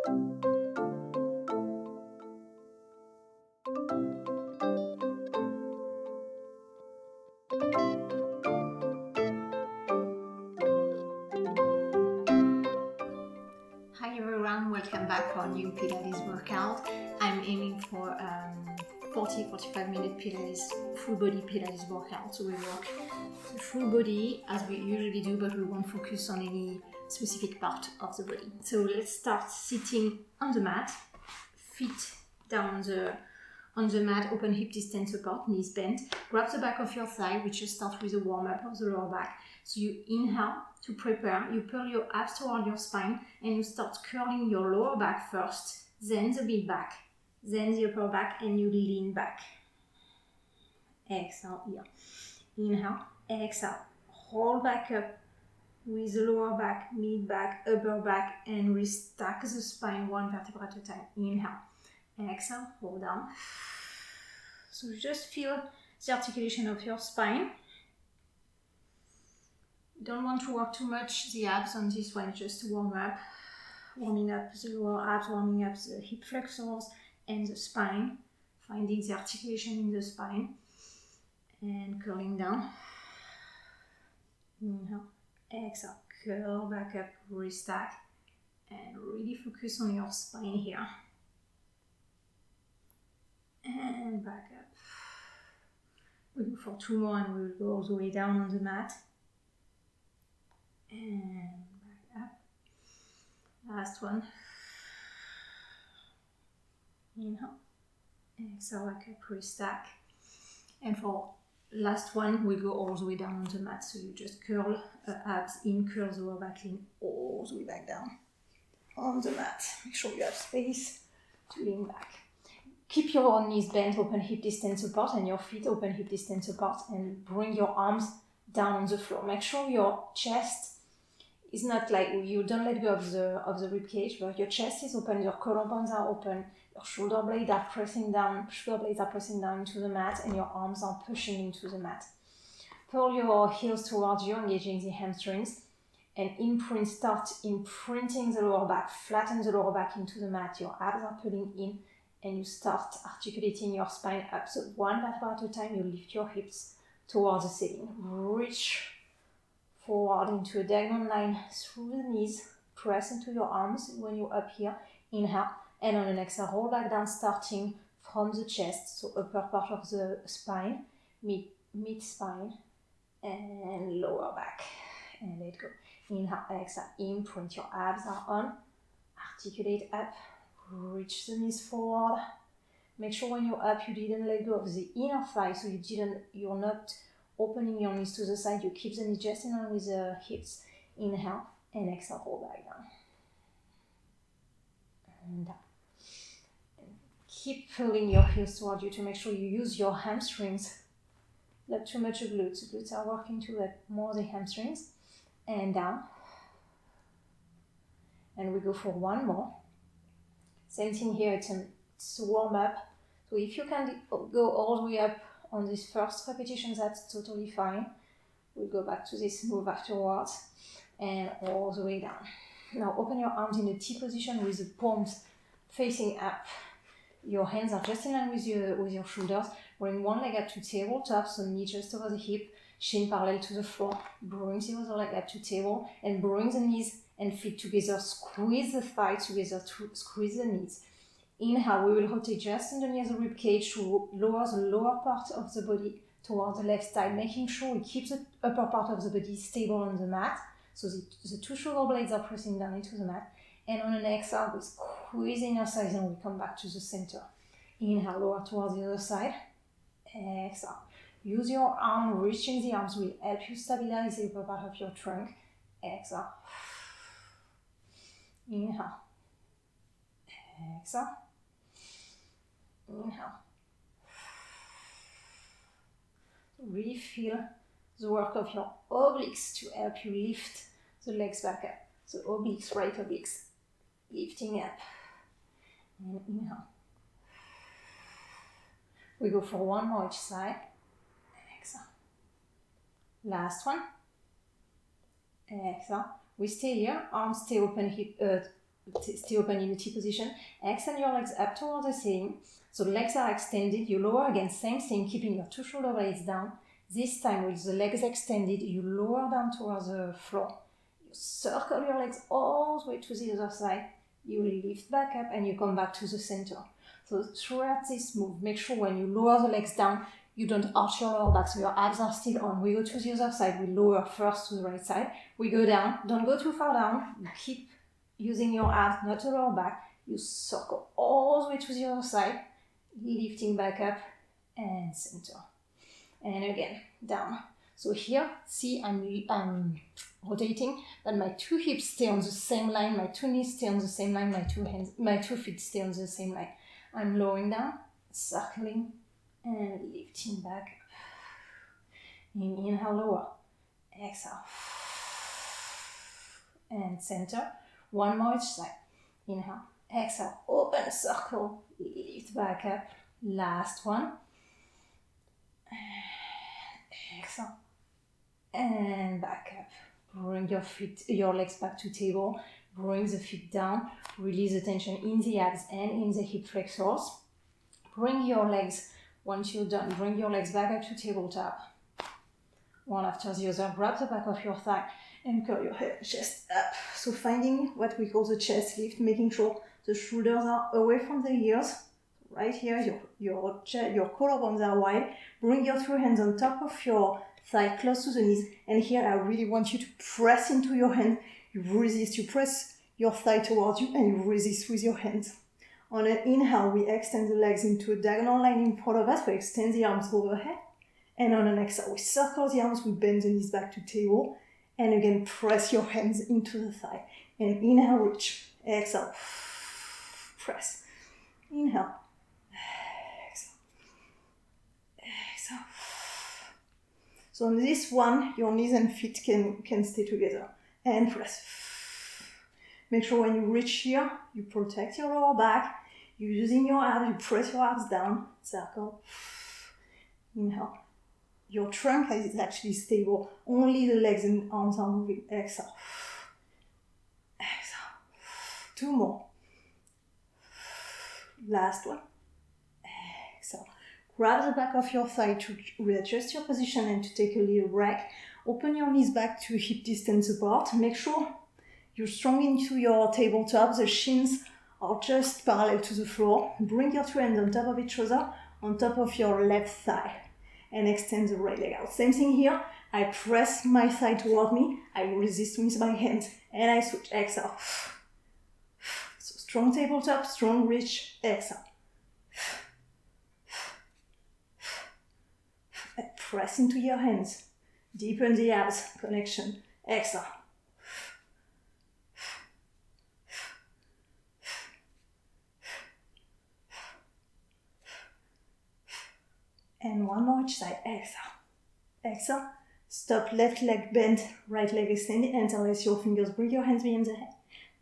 Hi everyone, welcome back for a new Pilates workout. I'm aiming for 40-45 minute Pilates, full body Pilates workout. So we work the full body as we usually do, but we won't focus on any specific part of the body. So let's start sitting on the mat, feet down on the mat, open hip distance apart, knees bent. Grab the back of your thigh. We just start with a warm-up of the lower back. So you inhale to prepare, you pull your abs toward your spine and you start curling your lower back first, then the mid back, then the upper back, and you lean back. Exhale here. Inhale, exhale. Roll back up with the lower back, mid back, upper back, and restack the spine one vertebra at a time. Inhale, exhale, hold down. So just feel the articulation of your spine. Don't want to work too much the abs on this one, just to warming up the lower abs, warming up the hip flexors and the spine, finding the articulation in the spine and curling down. Inhale, exhale, curl back up, restack, and really focus on your spine here. And back up. We'll go for two more and we'll go all the way down on the mat. And back up. Last one. Inhale. Exhale, back up, restack. And for last one, we'll go all the way down on the mat. So you just curl abs in, curl the lower back in, all the way back down on the mat. Make sure you have space to lean back. Keep your knees bent, open hip distance apart, and your feet open hip distance apart, and bring your arms down on the floor. Make sure your chest is not like, you don't let go of the rib cage, but your chest is open, your collarbones are open, your shoulder blades are pressing down into the mat, and your arms are pushing into the mat. Pull your heels towards you, engaging the hamstrings, and start imprinting the lower back, flatten the lower back into the mat. Your abs are pulling in, and you start articulating your spine up. So one vertebra at a time, you lift your hips towards the ceiling. Reach forward into a diagonal line through the knees. Press into your arms when you're up here. Inhale. And on an exhale, roll back down, starting from the chest. So upper part of the spine, mid spine, and lower back. And let go. Inhale, exhale, imprint. Your abs are on. Articulate up. Reach the knees forward. Make sure when you're up, you didn't let go of the inner thigh, so you're not opening your knees to the side. You keep the knees just in line with the hips. Inhale and exhale, roll back down. And down. And keep pulling your heels toward you to make sure you use your hamstrings. Not too much of glutes. The glutes are working to let more the hamstrings. And down. And we go for one more. Same thing here, it's a warm up. So if you can go all the way up on this first repetition, that's totally fine. We'll go back to this move afterwards and all the way down. Now open your arms in a T position with the palms facing up. Your hands are just in line with your shoulders. Bring one leg up to tabletop, so knee just over the hip, shin parallel to the floor. Bring the other leg up to table and bring the knees and feet together. Squeeze the thighs together to squeeze the knees. Inhale, we will rotate just underneath the rib cage to lower the lower part of the body towards the left side, making sure we keep the upper part of the body stable on the mat. So the two shoulder blades are pressing down into the mat. And on an exhale, we squeeze inner thighs and we come back to the center. Inhale, lower towards the other side. Exhale. Use your arm, reaching the arms will help you stabilize the upper part of your trunk. Exhale. Inhale. Exhale. Inhale. Really feel the work of your obliques to help you lift the legs back up. So obliques, right obliques, lifting up. And inhale. We go for one more each side. Exhale. Last one. Exhale. We stay here, arms stay open, stay open in the T position. Extend your legs up towards the ceiling. So the legs are extended. You lower again, same thing, keeping your 2 shoulder blades down. This time with the legs extended, you lower down towards the floor. You circle your legs all the way to the other side. You lift back up and you come back to the center. So throughout this move, make sure when you lower the legs down, you don't arch your lower back, so your abs are still on. We go to the other side. We lower first to the right side. We go down. Don't go too far down. You keep using your abs, not the lower back. You circle all the way to the other side, lifting back up and center. And again, down. So here, see, I'm rotating, but my 2 hips stay on the same line, my 2 knees stay on the same line, my 2 feet stay on the same line. I'm lowering down, circling, and lifting back up. Inhale, lower. Exhale. And center. One more each side. Inhale. Exhale. Open, circle. Lift back up. Last one. Exhale. And back up. Bring your legs back to table. Bring the feet down. Release the tension in the abs and in the hip flexors. Bring your legs, once you're done, bring your legs back up to tabletop. One after the other. Grab the back of your thigh and curl your head, chest up. So finding what we call the chest lift, making sure the shoulders are away from the ears. Right here, your collarbones are wide. Bring your 2 hands on top of your thigh, close to the knees. And here I really want you to press into your hand. You resist, you press your thigh towards you and you resist with your hands. On an inhale, we extend the legs into a diagonal line in front of us. We extend the arms overhead. And on an exhale, we circle the arms, we bend the knees back to table. And again, press your hands into the thigh. And inhale, reach. Exhale. Press. Inhale. Exhale. Exhale. So on this one, your knees and feet can stay together. And press. Make sure when you reach here, you protect your lower back. You're using your abs, you press your abs down. Circle. Inhale. Your trunk is actually stable. Only the legs and arms are moving. Exhale. Exhale. 2 more. Last one. Exhale. Grab the back of your thigh to readjust your position and to take a little break. Open your knees back to hip distance apart. Make sure you're strong into your tabletop. The shins are just parallel to the floor. Bring your 2 hands on top of each other, on top of your left thigh. And extend the right leg out. Same thing here. I press my thigh toward me. I resist with my hands. And I switch. Exhale. So strong tabletop, strong reach. Exhale. And press into your hands. Deepen the abs. Connection. Exhale. And one more each side. Exhale. Exhale. Stop. Left leg bent. Right leg extended. Interlace your fingers. Bring your hands behind the head.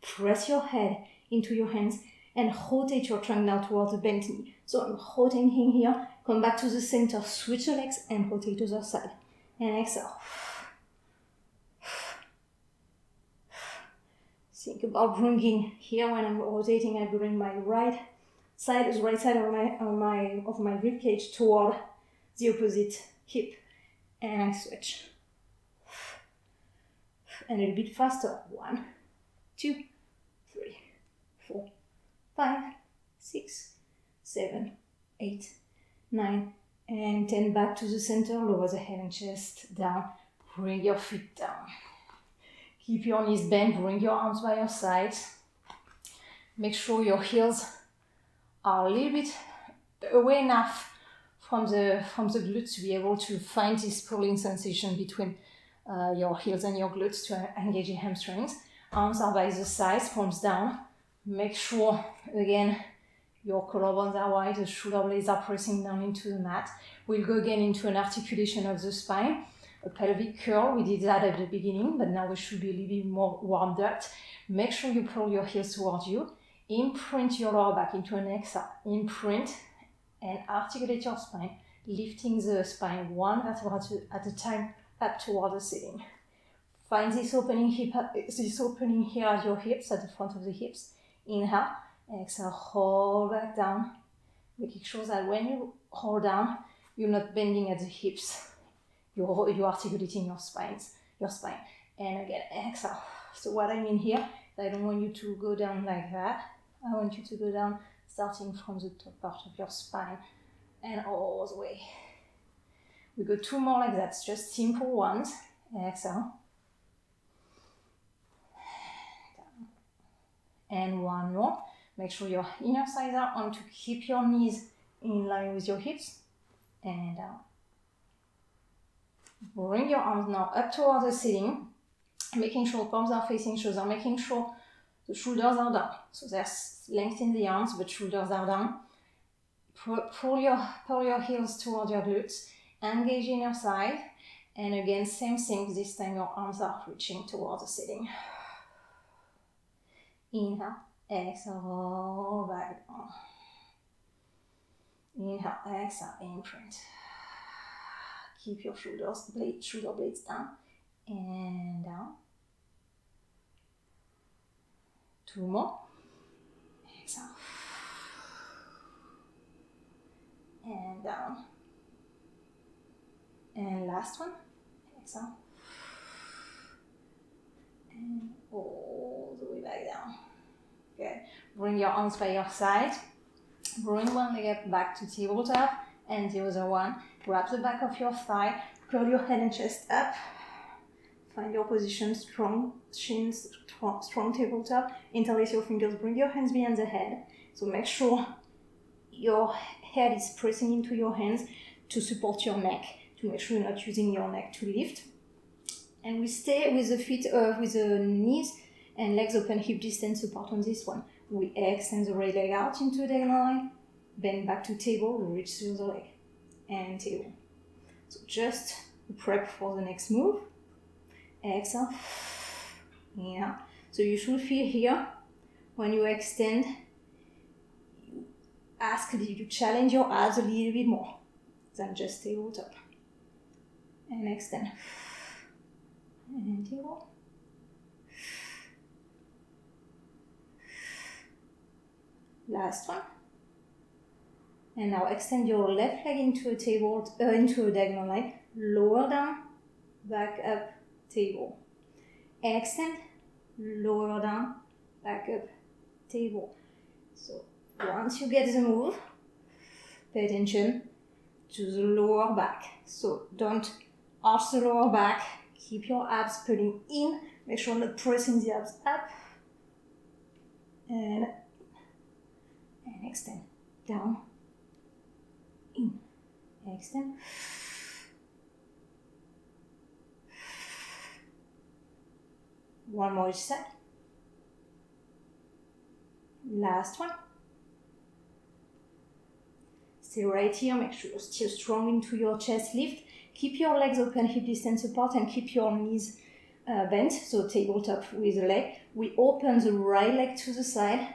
Press your head into your hands and rotate your trunk now towards the bent knee. So I'm rotating here. Come back to the center. Switch the legs and rotate to the other side. And exhale. Think about bringing here when I'm rotating. I bring my right side of my rib cage toward the opposite hip, and I switch. And a little bit faster. 1, 2, 3, 4, 5, 6, 7, 8, 9, and 10. Back to the center. Lower the head and chest down. Bring your feet down. Keep your knees bent. Bring your arms by your sides. Make sure your heels are a little bit away enough from the glutes to be able to find this pulling sensation between your heels and your glutes to engage your hamstrings. Arms are by the sides, palms down. Make sure, again, your collarbones are wide, the shoulder blades are pressing down into the mat. We'll go again into an articulation of the spine. A pelvic curl, we did that at the beginning, but now we should be a little bit more warmed up. Make sure you pull your heels towards you. Imprint your lower back into an exhale. Imprint and articulate your spine, lifting the spine one vertebra at a time up toward the ceiling. Find this opening here at your hips, at the front of the hips. Inhale, exhale, hold back down. Making sure that when you hold down, you're not bending at the hips. You're articulating your spine. And again, exhale. So what I mean here, I don't want you to go down like that. I want you to go down starting from the top part of your spine and all the way. We go 2 more like that, just simple ones. Exhale. Down. And 1 more. Make sure your inner thighs are on to keep your knees in line with your hips. And down. Bring your arms now up towards the ceiling, making sure palms are facing shoulder, making sure the shoulders are down. So there's length in the arms, but shoulders are down. Pull your heels towards your glutes, engage inner thigh, and again, same thing, this time your arms are reaching towards the ceiling. Inhale, exhale, roll back down. Inhale, exhale, imprint. Keep your shoulder blades down and down. 2 more. Exhale. And down. And last one. Exhale. And all the way back down. Good. Bring your arms by your side. Bring one leg up back to tabletop and the other one. Grab the back of your thigh. Curl your head and chest up. Find your position, strong shins, strong tabletop. Interlace your fingers, bring your hands behind the head. So make sure your head is pressing into your hands to support your neck, to make sure you're not using your neck to lift. And we stay with the feet, with the knees and legs open, hip distance apart on this one. We extend the right leg out into the diagonal line, bend back to table, reach the other leg, and table. So just prep for the next move. Exhale. Yeah. So you should feel here when you extend, you ask that you challenge your abs a little bit more than just tabletop. And extend. And table. Last one. And now extend your left leg into a diagonal line. Lower down, back up, table. Extend, lower down, back up, table. So once you get the move, pay attention to the lower back. So don't arch the lower back. Keep your abs pulling in. Make sure not pressing the abs up. And extend. Down. In. Extend. One more each side. Last one. Stay right here. Make sure you're still strong into your chest lift. Keep your legs open, hip distance apart, and keep your knees bent. So tabletop with the leg. We open the right leg to the side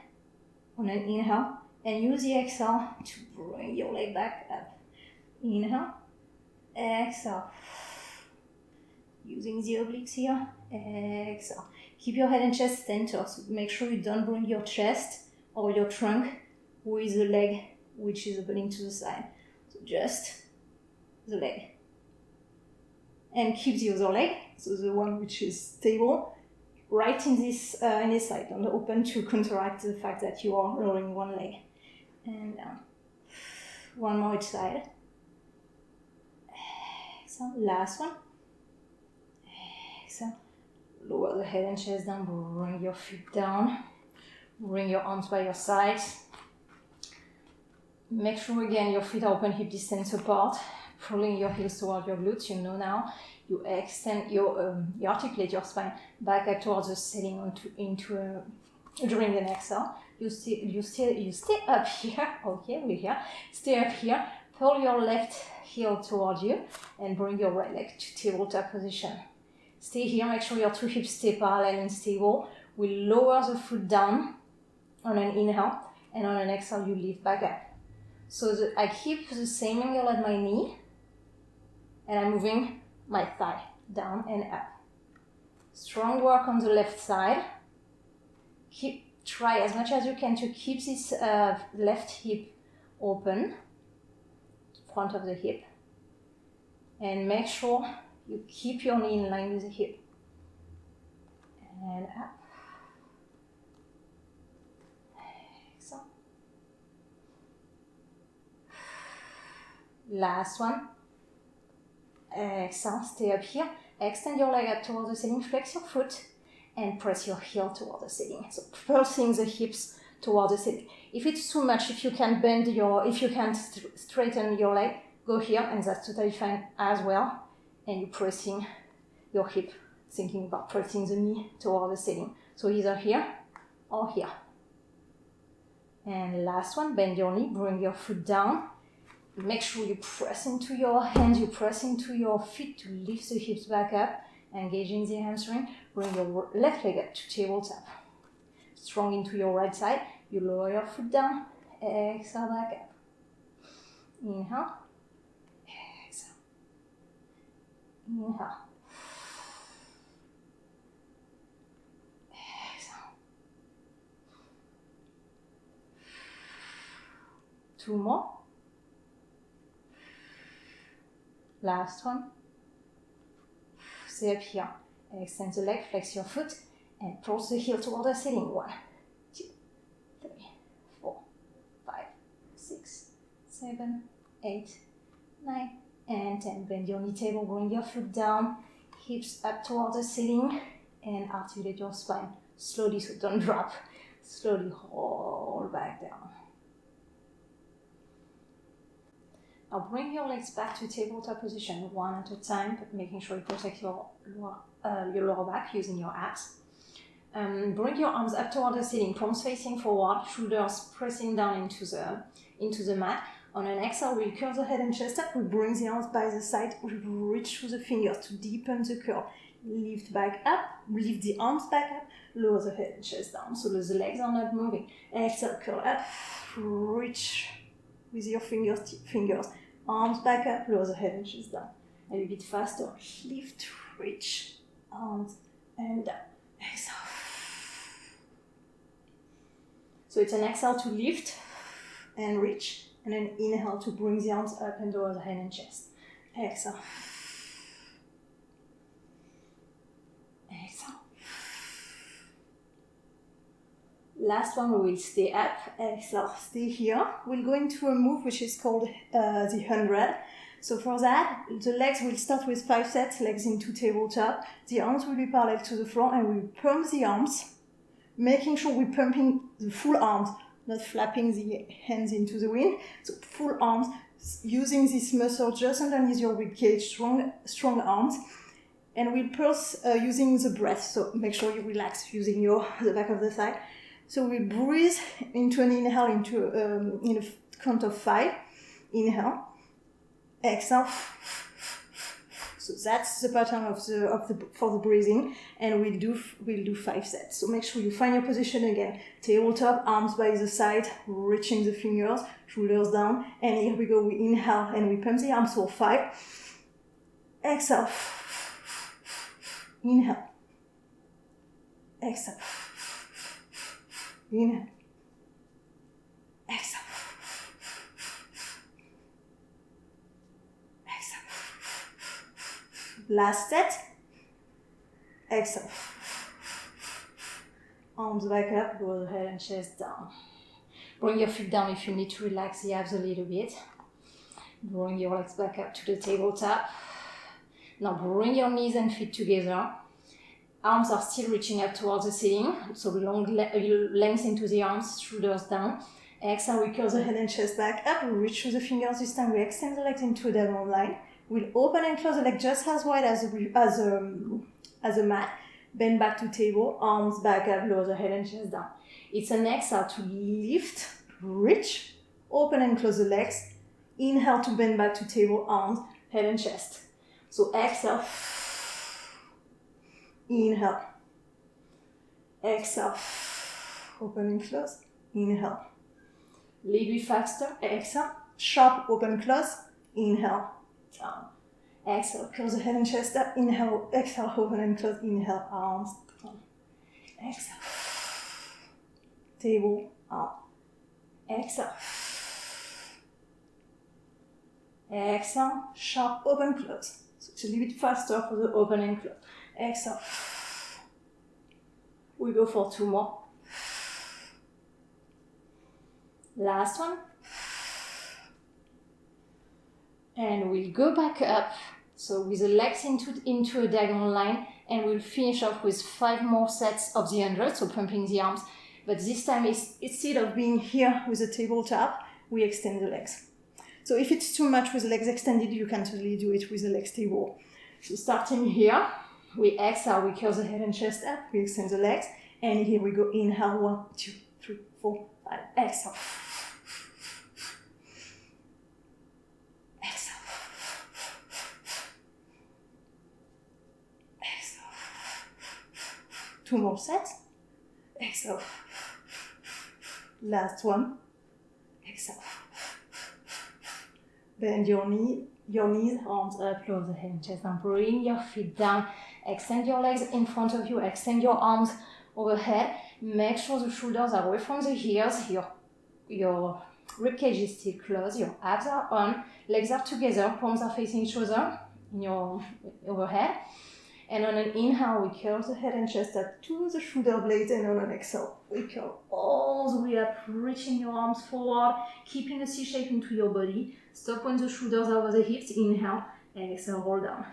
on an inhale, and use the exhale to bring your leg back up. Inhale, exhale. Using the obliques here, exhale. Keep your head and chest center, so make sure you don't bring your chest or your trunk with the leg which is opening to the side. So just the leg. And keep the other leg, so the one which is stable, right in this side, and open to counteract the fact that you are lowering one leg. And down. One more each side. Exhale. Last one. Exhale. Lower the head and chest down. Bring your feet down. Bring your arms by your sides. Make sure again your feet are open, hip distance apart. Pulling your heels toward your glutes. You know now. You extend you articulate your spine back up towards the ceiling during an exhale. You stay up here. Okay, we're here. Stay up here. Pull your left heel towards you and bring your right leg to tabletop position. Stay here. Make sure your 2 hips stay parallel and stable. We lower the foot down on an inhale, and on an exhale you lift back up. So I keep the same angle at my knee, and I'm moving my thigh down and up. Strong work on the left side. Keep try as much as you can to keep this left hip open, front of the hip, and make sure you keep your knee in line with the hip. And up. Exhale. Last one. Exhale, stay up here. Extend your leg up towards the ceiling, flex your foot, and press your heel towards the ceiling. So pulsing the hips towards the ceiling. If it's too much, if you can straighten your leg, go here, and that's totally fine as well. And you're pressing your hip, thinking about pressing the knee towards the ceiling. So either here or here. And last one, bend your knee, bring your foot down. Make sure you press into your hands, you press into your feet to lift the hips back up, engaging the hamstring. Bring your left leg up to tabletop. Strong into your right side. You lower your foot down. Exhale back up. Inhale. Exhale. Inhale. Exhale. 2 more. Last one. Stay up here. Extend the leg, flex your foot, and pulse the heel toward the ceiling. 1, 2, 3, 4, 5, 6, 7, 8, 9, and 10. Bend your knee table, bring your foot down, hips up toward the ceiling, and articulate your spine. Slowly, so don't drop. Slowly roll back down. Now bring your legs back to tabletop position, one at a time, but making sure you protect your lower back using your abs. Bring your arms up toward the ceiling, palms facing forward, shoulders pressing down into the mat. On an exhale, we curl the head and chest up. We bring the arms by the side. We reach through the fingers to deepen the curl. Lift back up, lift the arms back up, lower the head and chest down. So the legs are not moving. Exhale, curl up, reach with your fingers. Arms back up, lower the head and chest down. A little bit faster. Lift, reach, arms, and down. Exhale. So it's an exhale to lift and reach, and an inhale to bring the arms up and lower the head and chest. Exhale. Exhale. Last one, we will stay up. Exhale, stay here. We'll go into a move which is called the 100. So for that, the legs will start with 5 sets, legs into tabletop. The arms will be parallel to the floor, and we pump the arms, making sure we're pumping the full arms, not flapping the hands into the wind. So full arms, using this muscle just underneath your ribcage, strong arms. And we'll pulse using the breath, so make sure you relax using the back of the thigh. So we breathe into an inhale in a count of 5. Inhale. Exhale. So that's the pattern for the breathing, and we'll do 5 sets. So make sure you find your position again. Tabletop, arms by the side, reaching the fingers, shoulders down, and here we go. We inhale and we pump the arms for 5. Exhale. Inhale. Exhale. Inhale. Exhale. Exhale. Last set. Exhale. Arms back up, lower the head and chest down. Bring your feet down if you need to relax the abs a little bit. Bring your legs back up to the tabletop. Now bring your knees and feet together. Arms are still reaching up towards the ceiling, so long length into the arms, shoulders down. Exhale, we curl the head and chest back up. We reach through the fingers. This time we extend the legs into a diamond line. We'll open and close the leg just as wide as a mat. Bend back to table, arms back up, lower the head and chest down. It's an exhale to lift, reach, open and close the legs. Inhale to bend back to table, arms, head and chest. So exhale. Inhale. Exhale. Open and close. Inhale. Little bit faster. Exhale. Sharp open close. Inhale. Down. Exhale. Close the head and chest up. Inhale. Exhale. Open and close. Inhale. Arms down. Exhale. table, arm. Exhale. Exhale, sharp open, close. So it's a little bit faster for the open and close. Exhale. We go for 2 more. Last one. And we'll go back up. So with the legs into a diagonal line, and we'll finish off with 5 more sets of the 100, so pumping the arms. But this time, instead of being here with the tabletop, we extend the legs. So if it's too much with the legs extended, you can totally do it with the legs stable. So starting here, we exhale, we curl the head and chest up, we extend the legs, and here we go, inhale, 1, 2, 3, 4, 5, exhale. Exhale. Exhale. 2 more sets. Exhale. Last one. Exhale. Bend your knees, arms up, close the head and chest, and bring your feet down. Extend your legs in front of you, extend your arms overhead. Make sure the shoulders are away from the ears. Your ribcage is still closed, your abs are on, legs are together, palms are facing each other in your overhead. And on an inhale, we curl the head and chest up to the shoulder blades, and on an exhale, we curl all the way up, reaching your arms forward, keeping a C shape into your body. Stop when the shoulders are over the hips, inhale, exhale, roll down.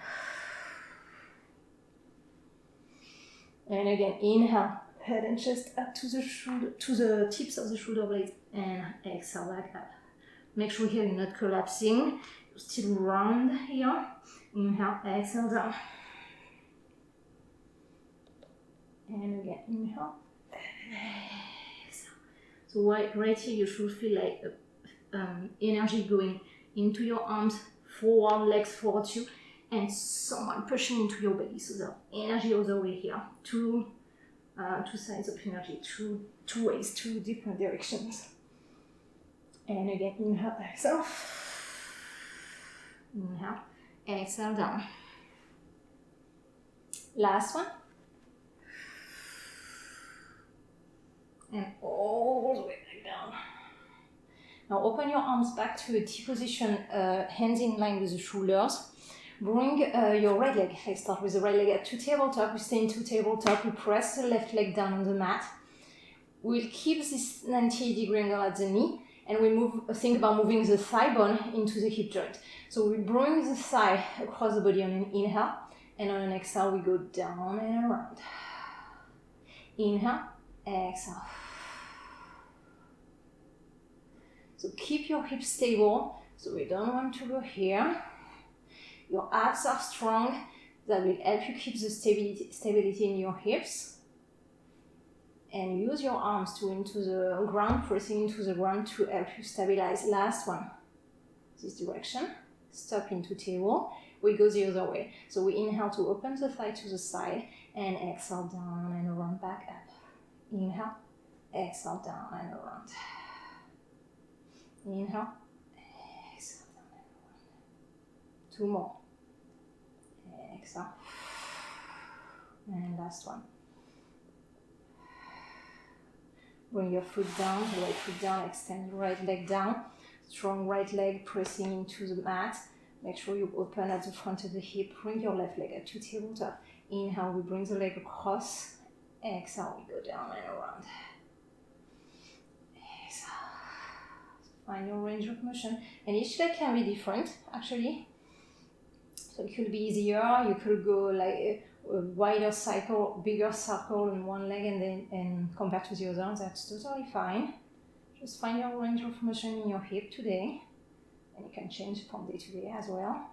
And again, inhale, head and chest up to the tips of the shoulder blades, and exhale back up. Make sure here you're not collapsing, you're still round here. Inhale, exhale, down. And again, inhale, exhale. So right here, you should feel like energy going into your arms, forward, legs forward you, and someone pushing into your belly. So the energy all the way here. Two sides of energy, two ways, 2 different directions. And again, inhale, exhale. Inhale, exhale, down. Last one. And all the way back down. Now open your arms back to a T position, hands in line with the shoulders. Bring your right leg. Let's start with the right leg up to tabletop. We stay into tabletop. We press the left leg down on the mat. We'll keep this 90-degree angle at the knee, and we think about moving the thigh bone into the hip joint. So we bring the thigh across the body on an inhale, and on an exhale we go down and around. Inhale, exhale. So keep your hips stable, so we don't want to go here. Your abs are strong, that will help you keep the stability in your hips. And use your arms to into the ground, pressing into the ground to help you stabilize. Last one, this direction, stop into table. We go the other way. So we inhale to open the thigh to the side, and exhale down and around, back up. Inhale, exhale down and around. Inhale, exhale down and around. 2 more. Exhale. And last one. Bring your foot down, the right foot down, extend the right leg down. Strong right leg pressing into the mat. Make sure you open at the front of the hip. Bring your left leg up to tabletop. Inhale, we bring the leg across. Exhale, we go down and around. Exhale. Find your range of motion. And each leg can be different, actually. So it could be easier. You could go like a wider cycle, bigger circle in one leg and compared to the other. That's totally fine. Just find your range of motion in your hip today. And you can change from day to day as well.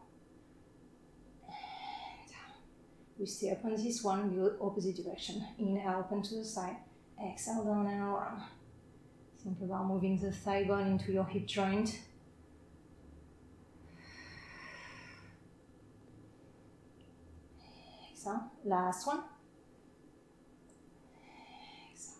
And we stay up on this one, we go opposite direction. Inhale, open to the side. Exhale, down and around. Think about moving the thigh bone into your hip joint. Exhale. Last one. Exhale.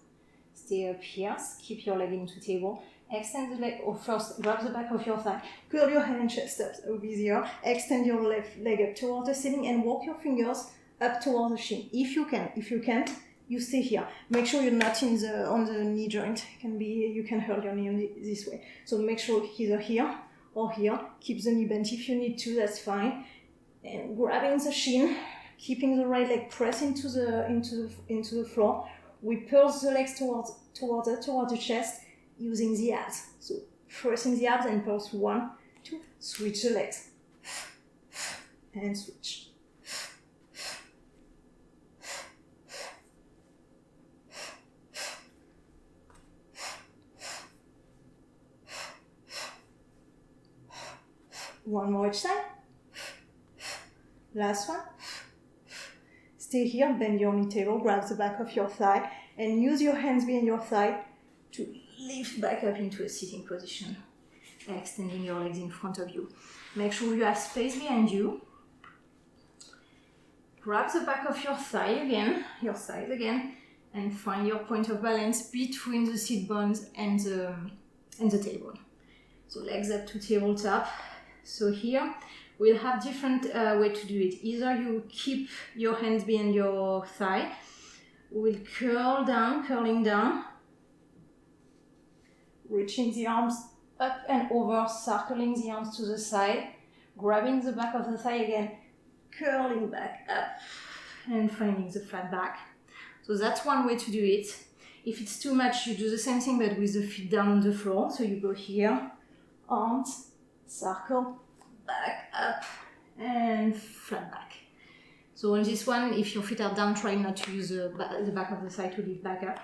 Stay up here. Keep your leg into table. Extend the leg, or first grab the back of your thigh. Curl your head and chest up, so easier. Extend your left leg up towards the ceiling and walk your fingers up towards the shin. If you can. If you can't, You stay here. Make sure you're not on the knee joint. You can hurt your knee this way. So make sure either here or here. Keep the knee bent if you need to. That's fine. And grabbing the shin, keeping the right leg pressed into the floor. We pulse the legs towards the chest using the abs. So pressing the abs and pulse 1, 2. Switch the legs and switch. One more each side. Last one. Stay here, bend your knee table, grab the back of your thigh, and use your hands behind your thigh to lift back up into a sitting position, extending your legs in front of you. Make sure you have space behind you. Grab the back of your thigh again, your thighs again, and find your point of balance between the sit bones and the table. So legs up to tabletop. So here we'll have different way to do it. Either you keep your hands behind your thigh, we'll curling down, reaching the arms up and over, circling the arms to the side, grabbing the back of the thigh again, curling back up and finding the flat back. So that's one way to do it. If it's too much, you do the same thing but with the feet down on the floor. So you go here, arms, circle, back up and flat back. So on this one, if your feet are down, try not to use the back of the thigh to lift back up.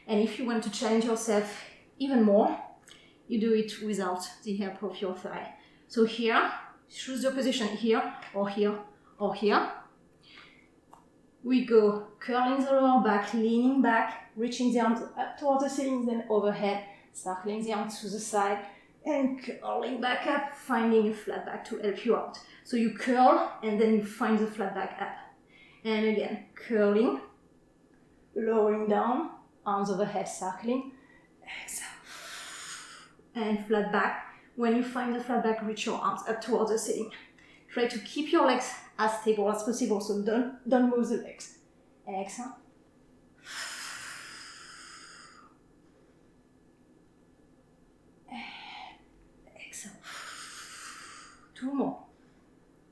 And if you want to challenge yourself even more, you do it without the help of your thigh. So here, choose your position here or here or here. We go curling the lower back, leaning back, reaching the arms up towards the ceiling, then overhead, circling the arms to the side, and curling back up, finding a flat back to help you out. So you curl and then you find the flat back up. And again, curling, lowering down, arms overhead, circling, exhale, and flat back. When you find the flat back, reach your arms up towards the ceiling. Try to keep your legs as stable as possible, so don't move the legs. Exhale. Two more.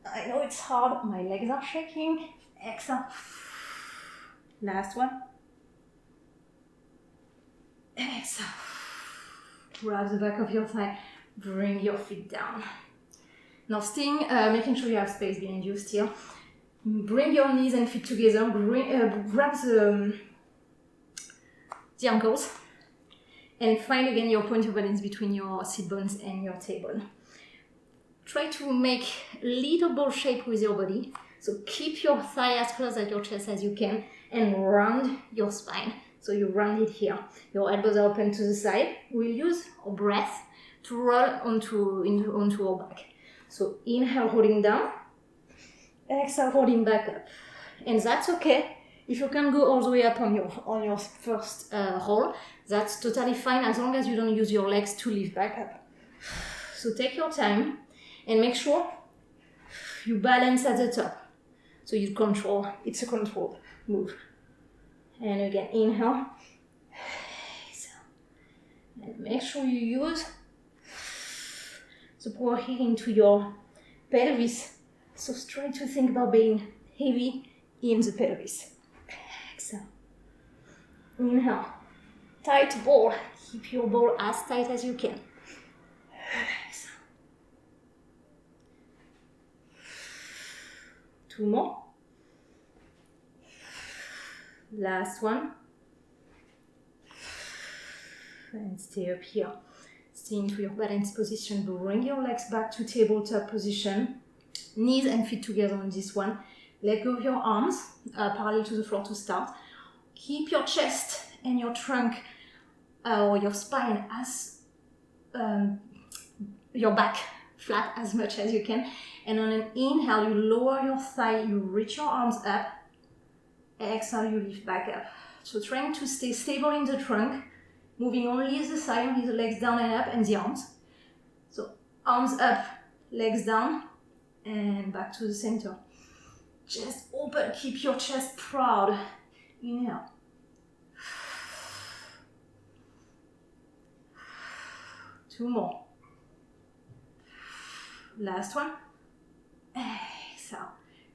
I know it's hard, my legs are shaking. Exhale. Last one. Exhale. Grab the back of your thigh, bring your feet down. Now making sure you have space behind you still. Bring your knees and feet together, grab the ankles, and find again your point of balance between your sit bones and your table. Try to make a little ball shape with your body. So keep your thigh as close at your chest as you can and round your spine. So you round it here. Your elbows are open to the side. We'll use our breath to roll onto our back. So inhale, holding down. Exhale, holding back up. And that's okay. If you can go all the way up on your first roll, that's totally fine as long as you don't use your legs to lift back up. So take your time. And make sure you balance at the top. So you control, it's a controlled move. And again, inhale. Exhale. And make sure you use the power here into your pelvis. So try to think about being heavy in the pelvis. Exhale. Inhale. Tight ball. Keep your ball as tight as you can. Two more. Last one. And stay up here. Stay into your balance position. Bring your legs back to tabletop position. Knees and feet together on this one. Let go of your arms parallel to the floor to start. Keep your chest and your trunk or your spine as your back flat as much as you can. And on an inhale, you lower your thigh, you reach your arms up. Exhale, you lift back up. So trying to stay stable in the trunk, moving only the thigh, only the legs down and up, and the arms. So arms up, legs down, and back to the center. Chest open, keep your chest proud. Inhale. 2 more. Last one. Exhale.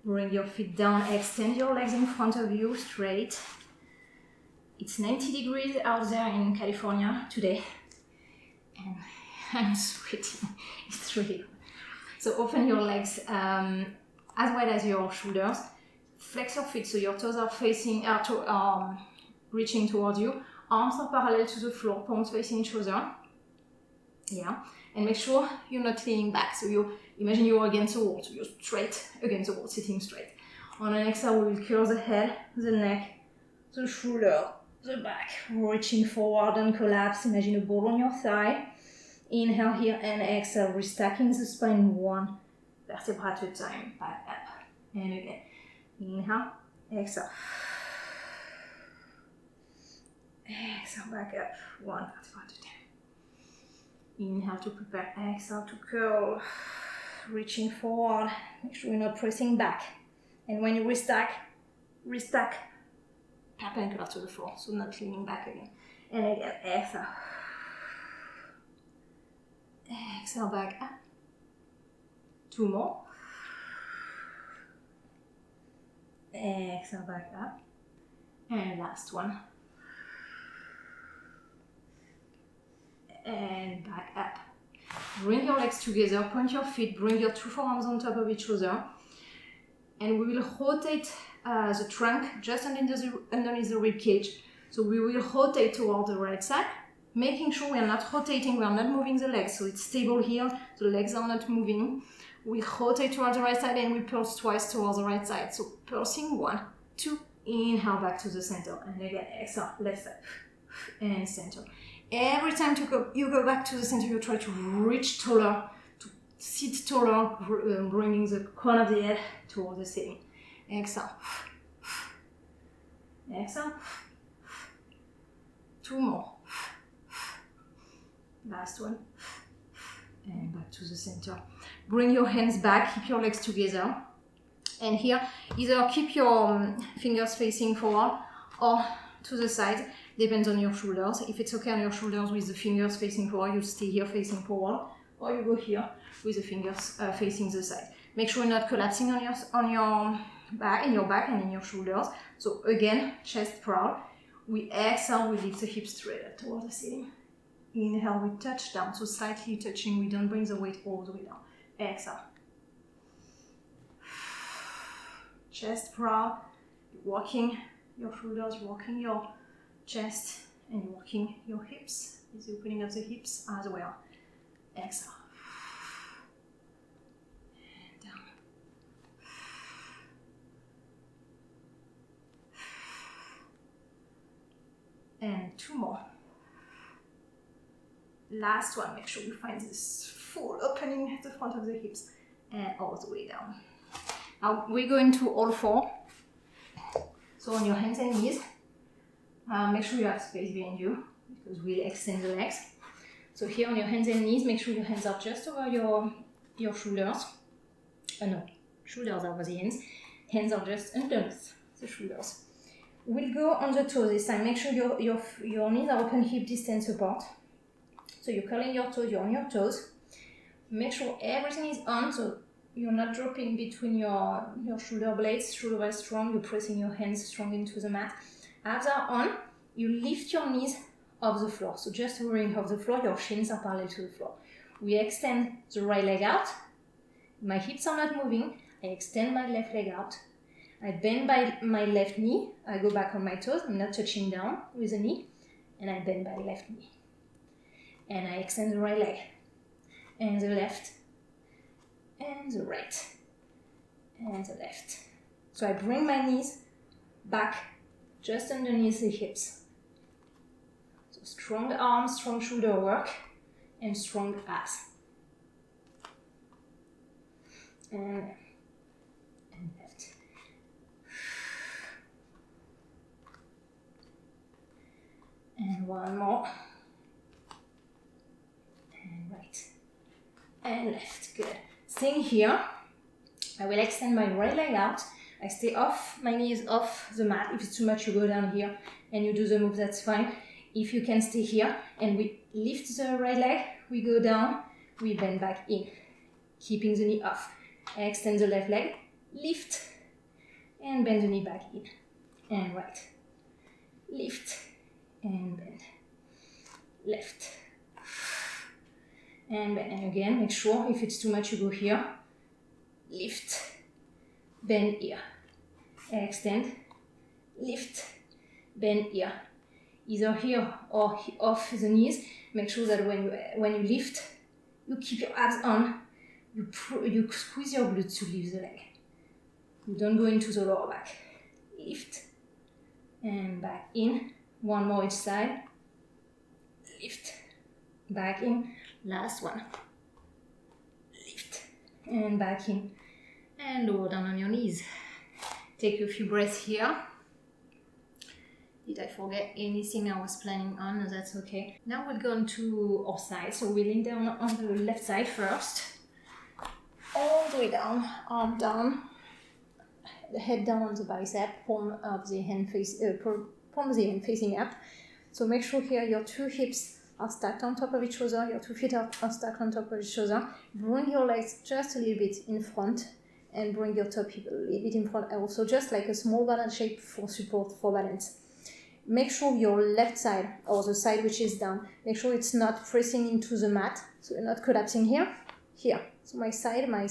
Bring your feet down, extend your legs in front of you, straight. It's 90 degrees out there in California today. And I'm sweating. It's really good. So open your legs as wide as your shoulders. Flex your feet so your toes are facing, reaching towards you. Arms are parallel to the floor, palms facing each other. Yeah. And make sure you're not leaning back. So you imagine you're against the wall. So you're straight against the wall, sitting straight. On an exhale, we will curl the head, the neck, the shoulder, the back. Reaching forward and collapse. Imagine a ball on your thigh. Inhale here and exhale. Restacking the spine 1 vertebra at a time. Back up. And again. Inhale, exhale. Exhale, back up. 1 vertebra at a time. Inhale to prepare, exhale to curl, reaching forward, make sure you're not pressing back. And when you restack perpendicular to the floor, so not leaning back again. And again, exhale. Exhale, back up. 2 more. Exhale, back up. And last one. And back up. Bring your legs together, point your feet, bring your 2 forearms on top of each other. And we will rotate the trunk just underneath the rib cage. So we will rotate toward the right side, making sure we are not rotating, we are not moving the legs. So it's stable here, the legs are not moving. We rotate towards the right side and we pulse twice towards the right side. So pulsing 1, 2, inhale back to the center. And again, exhale, left side and center. Every time you go back to the center, you try to reach taller, to sit taller, bringing the crown of the head towards the ceiling. Exhale. Exhale. 2 more. Last one. And back to the center. Bring your hands back, keep your legs together. And here, either keep your fingers facing forward or to the side. Depends on your shoulders. If it's okay on your shoulders with the fingers facing forward, you stay here facing forward, or you go here with the fingers facing the side. Make sure you're not collapsing on your back, in your back and in your shoulders. So again, chest proud. We exhale, we lift the hips straight up towards the ceiling. Inhale, we touch down, so slightly touching. We don't bring the weight all the way down. Exhale. Chest proud. You're walking your shoulders, you're walking your chest, and you're working your hips. Is the opening of the hips as well. Exhale. And down. And 2 more. Last one. Make sure you find this full opening at the front of the hips and all the way down. Now we're going to all 4. So on your hands and knees. Make sure you have space behind you because we'll extend the legs. So here on your hands and knees, make sure your hands are just over your shoulders. No, shoulders are over the hands. Hands are just underneath the shoulders. We'll go on the toes this time. Make sure your knees are open hip distance apart. So you're curling your toes, you're on your toes. Make sure everything is on, so you're not dropping between your shoulder blades. Shoulder blades strong, you're pressing your hands strong into the mat. Abs are on, you lift your knees off the floor. So just hovering off the floor, your shins are parallel to the floor. We extend the right leg out. My hips are not moving. I extend my left leg out. I bend by my left knee. I go back on my toes. I'm not touching down with the knee. And I bend by left knee. And I extend the right leg. And the left. And the right. And the left. So I bring my knees back just underneath the hips. So strong arms, strong shoulder work, and strong abs. And left. And 1 more. And right. And left. Good. Staying here, I will extend my right leg out. I stay off, my knees off the mat. If it's too much, you go down here and you do the move, that's fine. If you can stay here, and we lift the right leg, we go down, we bend back in, keeping the knee off. Extend the left leg, lift, and bend the knee back in, and right. Lift, and bend. Left, and bend. And again, make sure if it's too much, you go here. Lift, bend here. Extend, lift, bend here. Either here or off the knees. Make sure that when you lift, you keep your abs on. You squeeze your glutes to lift the leg. You don't go into the lower back. Lift and back in. One more each side. Lift, back in. Last one. Lift and back in. And lower down on your knees. Take a few breaths here. Did I forget anything I was planning on? No, that's okay. Now we'll go on to our side. So we're laying down on the left side first. All the way down, arm down, the head down on the bicep, palm of the hand facing up. So make sure here your two hips are stacked on top of each other, your 2 feet are stacked on top of each other. Bring your legs just a little bit in front and bring your top hip a little bit in front also, just like a small balance shape for support, for balance. Make sure your left side, or the side which is down, make sure it's not pressing into the mat, so you're not collapsing here. So my side, my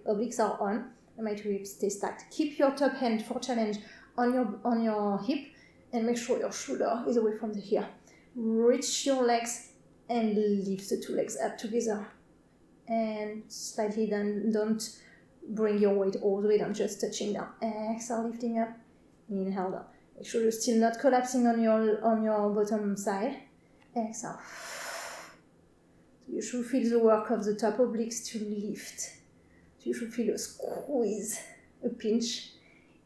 obliques are on, and my 2 hips stay stacked. Keep your top hand for challenge on your hip, and make sure your shoulder is away from the ear. Reach your legs and lift the 2 legs up together. And slightly down, don't bring your weight all the way down, just touching down. Exhale, lifting up, inhale down. Make sure you're still not collapsing on your bottom side. Exhale. You should feel the work of the top obliques to lift. You should feel a squeeze, a pinch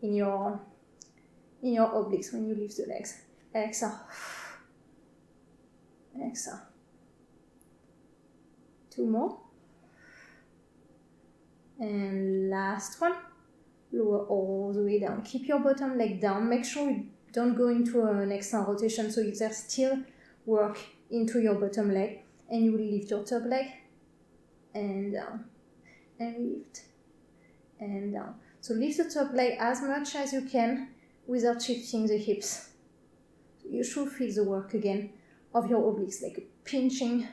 in your obliques when you lift the legs. Exhale. Exhale. 2 more. And last one. Lower all the way down. Keep your bottom leg down. Make sure you don't go into an external rotation, so there's still work into your bottom leg. And you will lift your top leg and down, and lift and down. So lift the top leg as much as you can without shifting the hips. So you should feel the work again of your obliques, like a pinching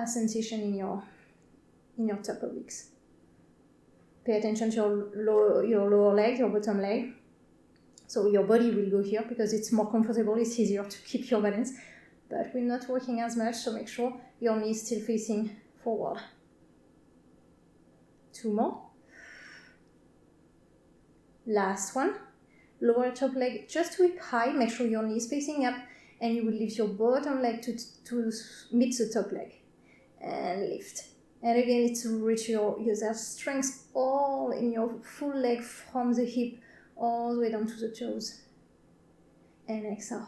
sensation in your top obliques. Pay attention to your lower leg, your bottom leg. So your body will go here because it's more comfortable, it's easier to keep your balance. But we're not working as much, so make sure your knee is still facing forward. 2 more. Last one. Lower top leg just to hip high. Make sure your knee is facing up, and you will lift your bottom leg to meet the top leg. And lift. And again, it's to reach your strength all in your full leg from the hip all the way down to the toes. And exhale.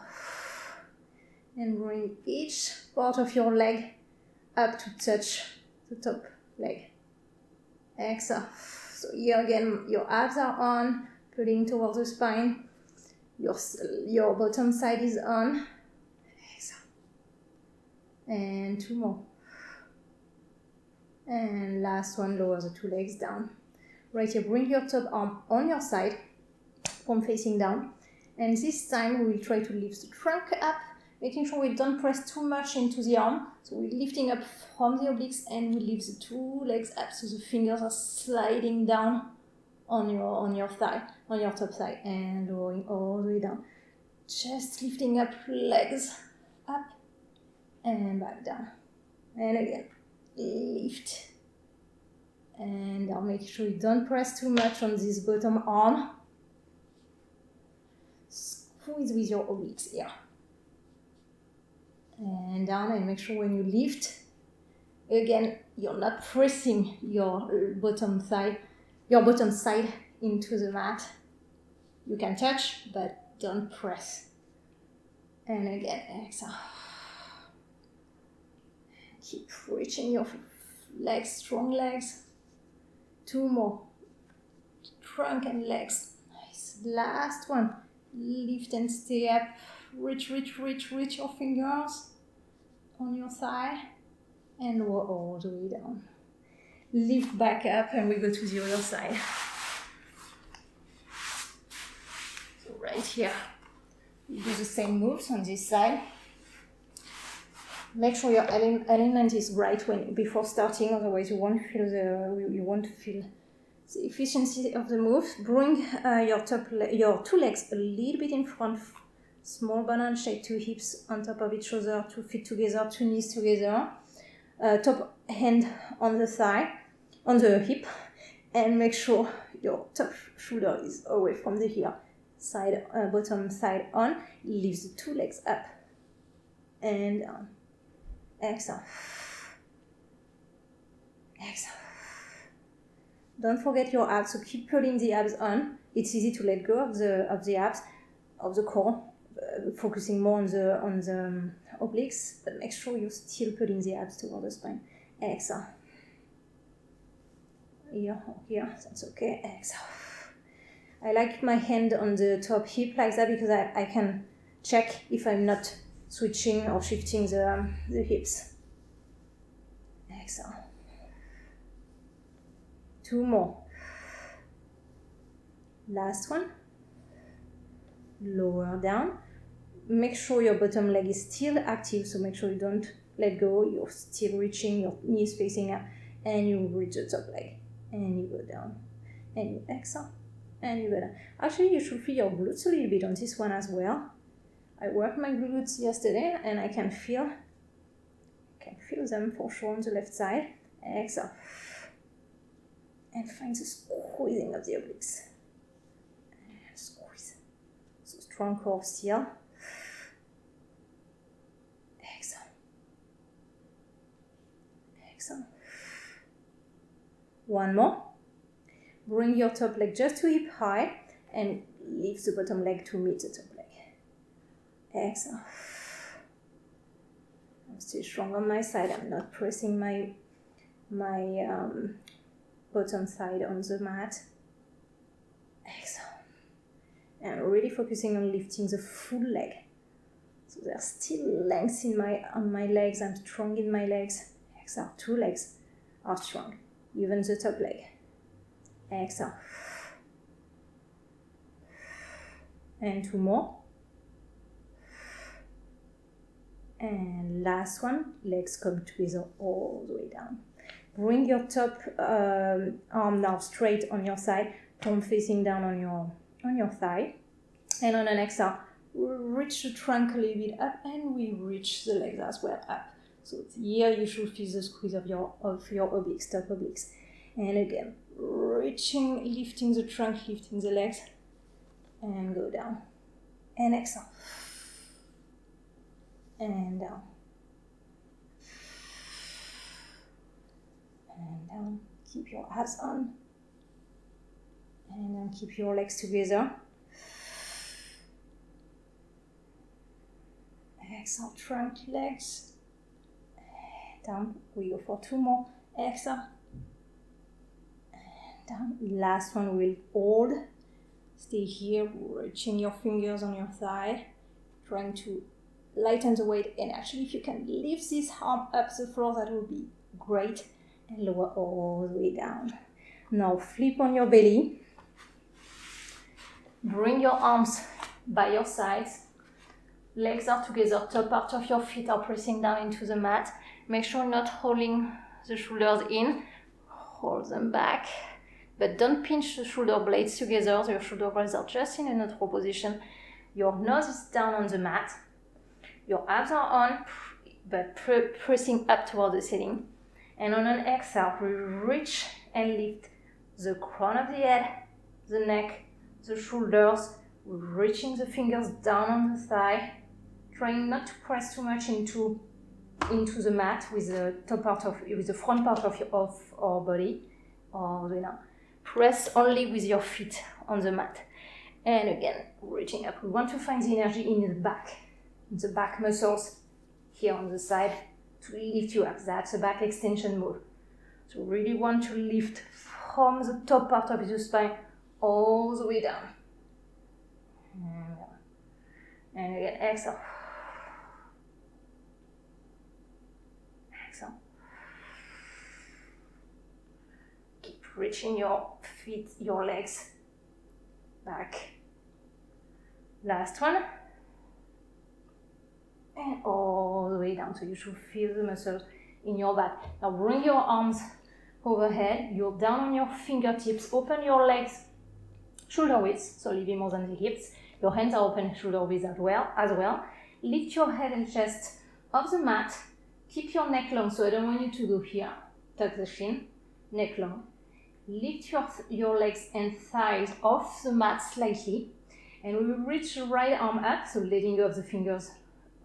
And bring each part of your leg up to touch the top leg. Exhale. So here again, your abs are on, pulling towards the spine. Your bottom side is on. Exhale. And 2 more. And last one, lower the 2 legs down. Right here, bring your top arm on your side, palm facing down. And this time we will try to lift the trunk up, making sure we don't press too much into the arm. So we're lifting up from the obliques and we lift the 2 legs up so the fingers are sliding down on your thigh, on your top side, and lowering all the way down. Just lifting up, legs up and back down. And again, lift and down. Make sure you don't press too much on this bottom arm. Squeeze with your obliques here. And down, and make sure when you lift, again, you're not pressing your bottom side into the mat. You can touch, but don't press. And again, exhale. Keep reaching your legs, strong legs. 2 more. Trunk and legs. Nice. Last one. Lift and stay up. Reach your fingers on your thigh and lower all the way down. Lift back up and we go to the other side. So right here, you do the same moves on this side. Make sure your alignment is right before starting, otherwise you won't feel the efficiency of the move. Bring your two legs a little bit in front, small banana shape, 2 hips on top of each other, 2 feet together, 2 knees together, top hand on the thigh, on the hip, and make sure your top shoulder is away from the heel. Bottom side on, lift the 2 legs up and down. Exhale. Exhale. Don't forget your abs, so keep pulling the abs on. It's easy to let go of the abs, of the core, focusing more on the obliques, but make sure you're still pulling the abs toward the spine. Exhale. Here, that's okay. Exhale. I like my hand on the top hip like that because I can check if I'm not switching or shifting the hips. Exhale. 2 more. Last one. Lower down. Make sure your bottom leg is still active, so make sure you don't let go. You're still reaching, your knees facing up, and you reach the top leg. And you go down. And you exhale. And you go down. Actually, you should feel your glutes a little bit on this one as well. I worked my glutes yesterday, and I can feel them for sure on the left side. Exhale. And find the squeezing of the obliques. And squeeze. So strong core still. Exhale. Exhale. One more. Bring your top leg just to hip high and lift the bottom leg to meet the top leg. Exhale. I'm still strong on my side. I'm not pressing my bottom side on the mat. Exhale. And really focusing on lifting the full leg. So there's still length on my legs. I'm strong in my legs. Exhale. 2 legs are strong. Even the top leg. Exhale. And 2 more. And last one, legs come together all the way down. Bring your top arm now straight on your side, palm facing down on your thigh. And on an exhale, reach the trunk a little bit up, and we reach the legs as well up. So here you should feel the squeeze of your obliques, top obliques. And again, reaching, lifting the trunk, lifting the legs, and go down. And exhale. And down. And down. Keep your abs on. And then keep your legs together. Exhale, trunk, legs. Down. We go for 2 more. Exhale. And down. Last one, we'll hold. Stay here, reaching your fingers on your thigh. Trying to lighten the weight, and actually if you can lift this arm up the floor, that would be great, and lower all the way down. Now flip on your belly, bring your arms by your sides, legs are together, top part of your feet are pressing down into the mat. Make sure not holding the shoulders in, hold them back, but don't pinch the shoulder blades together. Your shoulder blades are just in a neutral position. Your nose is down on the mat. Your abs are on, but pressing up toward the ceiling. And on an exhale, we reach and lift the crown of the head, the neck, the shoulders, reaching the fingers down on the thigh, trying not to press too much into the mat with the front part of our body. Press only with your feet on the mat. And again, reaching up. We want to find the energy in the back muscles here on the side to lift you up. That's a back extension move. So really want to lift from the top part of the spine all the way down. And again, exhale. reaching your feet, your legs back. Last one. And all the way down, so you should feel the muscles in your back. Now bring your arms overhead, you're down on your fingertips, open your legs shoulder width, so leaving more than the hips. Your hands are open shoulder width as well. Lift your head and chest off the mat. Keep your neck long, so I don't want you to go here. Tuck the shin, neck long. Lift your legs and thighs off the mat slightly. And we will reach the right arm up, so letting go of the fingers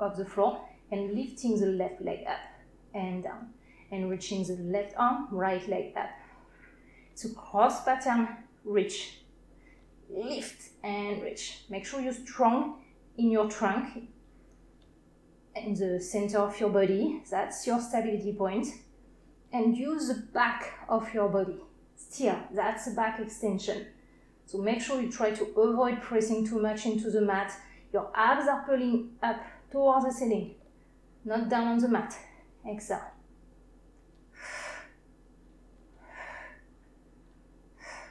off the floor and lifting the left leg up and down. And reaching the left arm, right leg up. So cross pattern, reach. Lift and reach. Make sure you're strong in your trunk, in the center of your body. That's your stability point. And use the back of your body. Still, that's the back extension. So make sure you try to avoid pressing too much into the mat. Your abs are pulling up towards the ceiling, not down on the mat. Exhale.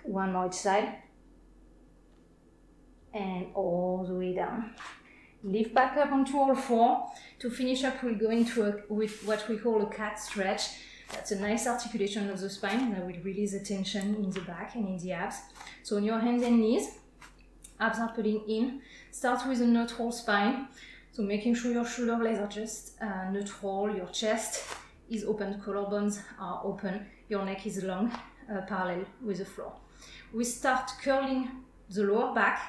One more each side. And all the way down. Lift back up onto all four. To finish up, we'll go into with what we call a cat stretch. That's a nice articulation of the spine that will release the tension in the back and in the abs. So on your hands and knees, abs are pulling in. Start with a neutral spine. So making sure your shoulder blades are just neutral, your chest is open, collarbones are open, your neck is long, parallel with the floor. We start curling the lower back,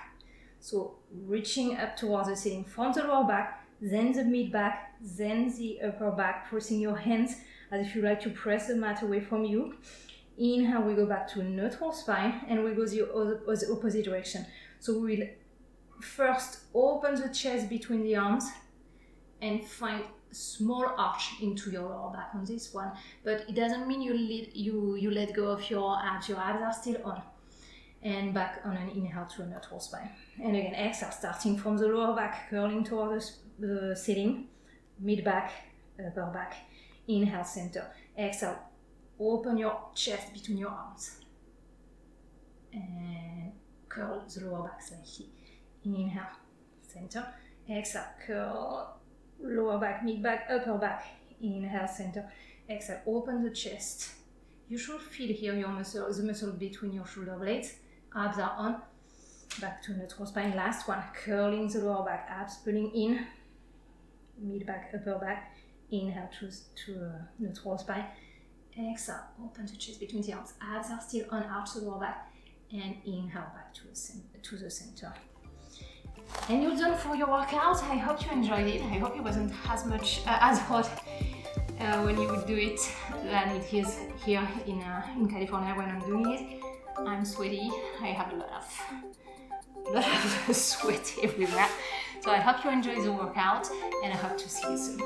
so reaching up towards the ceiling from the lower back, then the mid back, then the upper back, pressing your hands as if you like to press the mat away from you. Inhale, we go back to a neutral spine, and we go the opposite direction. So we will first open the chest between the arms and find a small arch into your lower back on this one, but it doesn't mean you let go of your abs. Your abs are still on. And back on an inhale to a neutral spine. And again, exhale, starting from the lower back, curling towards the ceiling, mid back, upper back. Inhale, center. Exhale, open your chest between your arms. And curl the lower back slightly. Inhale, center. Exhale, curl, lower back, mid back, upper back. Inhale, center. Exhale, open the chest. You should feel here your muscle, the muscle between your shoulder blades. Abs are on. Back to neutral spine. Last one, curling the lower back, abs pulling in. Mid back, upper back. Inhale to neutral spine. Exhale, open the chest between the arms. Abs are still on, arch the lower back. And inhale back to the center. And you're done for your workout. I hope you enjoyed it. I hope it wasn't as much as hot when you would do it than it is here in California when I'm doing it. I'm sweaty. I have a lot of sweat everywhere. So I hope you enjoy the workout, and I hope to see you soon.